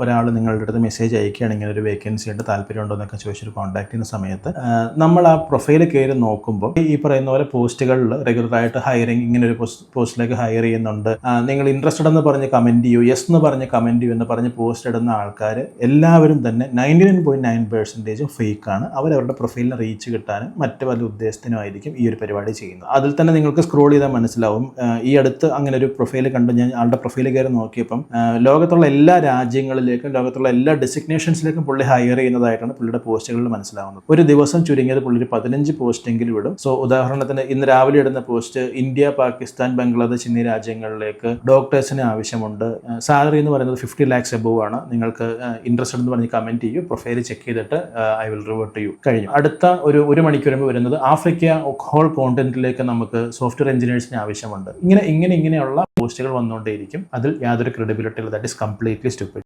ഒരാൾ നിങ്ങളുടെ അടുത്ത് മെസ്സേജ് അയക്കുകയാണ്, ഇങ്ങനെ ഒരു വേക്കൻസി ഉണ്ട്, താല്പര്യമുണ്ടോ എന്നൊക്കെ ചോദിച്ചൊരു കോൺടാക്ട് ചെയ്യുന്ന സമയത്ത് നമ്മൾ ആ പ്രൊഫൈൽ കയറി നോക്കുമ്പോൾ ഈ പറയുന്ന പോലെ പോസ്റ്റുകളിൽ റെഗുലറായിട്ട് ഹയറിങ്, ഇങ്ങനെ ഒരു പോസ്റ്റിലേക്ക് ഹയർ ചെയ്യുന്നുണ്ട്, നിങ്ങൾ ഇൻട്രസ്റ്റഡ് എന്ന് പറഞ്ഞ് കമൻറ്റ് ചെയ്യൂ, യെസ് എന്ന് പറഞ്ഞ് കമൻറ്റ് ചെയ്യൂ എന്ന് പറഞ്ഞ് പോസ്റ്റ് ഇടുന്ന ആൾക്കാർ എല്ലാവരും തന്നെ 99.9% ഫേക്കാണ്. അവരവരുടെ പ്രൊഫൈലിന് റീച്ച് കിട്ടാനും മറ്റു പല ഉദ്ദേശത്തിനുമായിരിക്കും ഈ ഒരു പരിപാടി ചെയ്യുന്നത്. അതിൽ തന്നെ നിങ്ങൾക്ക് സ്ക്രോൾ ചെയ്താൽ മനസ്സിലാവും. ഈ അടുത്ത് അങ്ങനെ ഒരു പ്രൊഫൈൽ കണ്ട് ഞാൻ ആളുടെ പ്രൊഫൈൽ കയറി നോക്കിയപ്പം ലോകത്തുള്ള എല്ലാ രാജ്യങ്ങളിലേക്കും ലോകത്തുള്ള എല്ലാ ഡെസിഗ്നേഷൻസിലേക്കും പുള്ളി ഹയർ ചെയ്യുന്നതായിട്ടാണ് പുള്ളിയുടെ പോസ്റ്റുകളിൽ മനസ്സിലാവുന്നത്. ഒരു ദിവസം ചുരുങ്ങിയത് പുള്ളി 15 പോസ്റ്റെങ്കിലും വിടും. സോ ഉദാഹരണത്തിന് ഇന്ന് രാവിലെ ഇടുന്ന പോസ്റ്റ്, ഇന്ത്യ, പാകിസ്ഥാൻ, ബംഗ്ലാദേശ് എന്നീ രാജ്യങ്ങളിലേക്ക് ഡോക്ടേഴ്സിന് ആവശ്യമുണ്ട്, സാലറി എന്ന് പറയുന്നത് 50 lakhs എബോവ് ആണ്, നിങ്ങൾക്ക് ഇൻട്രസ്റ്റഡ് എന്ന് പറഞ്ഞ് കമൻറ്റ് ചെയ്യൂ, പ്രൊഫൈൽ ചെക്ക് ചെയ്തിട്ട് ഐ വിൽ റിവേർട്ട് ചെയ്യൂ. കഴിഞ്ഞു. അടുത്ത ഒരു മണിക്കൂർ വരുന്നത് ആഫ്രിക്ക ഹോൾ കോണ്ടിനെന്റിലേക്ക് നമുക്ക് സോഫ്റ്റ്വെയർ എഞ്ചിനീയേഴ്സിന് ആവശ്യമുണ്ട്. ഇങ്ങനെയുള്ള പോസ്റ്റുകൾ വന്നുകൊണ്ടേയിരിക്കും. അതിൽ യാതൊരു ക്രെഡിബിലിറ്റി ഇല്ല. That is completely stupid.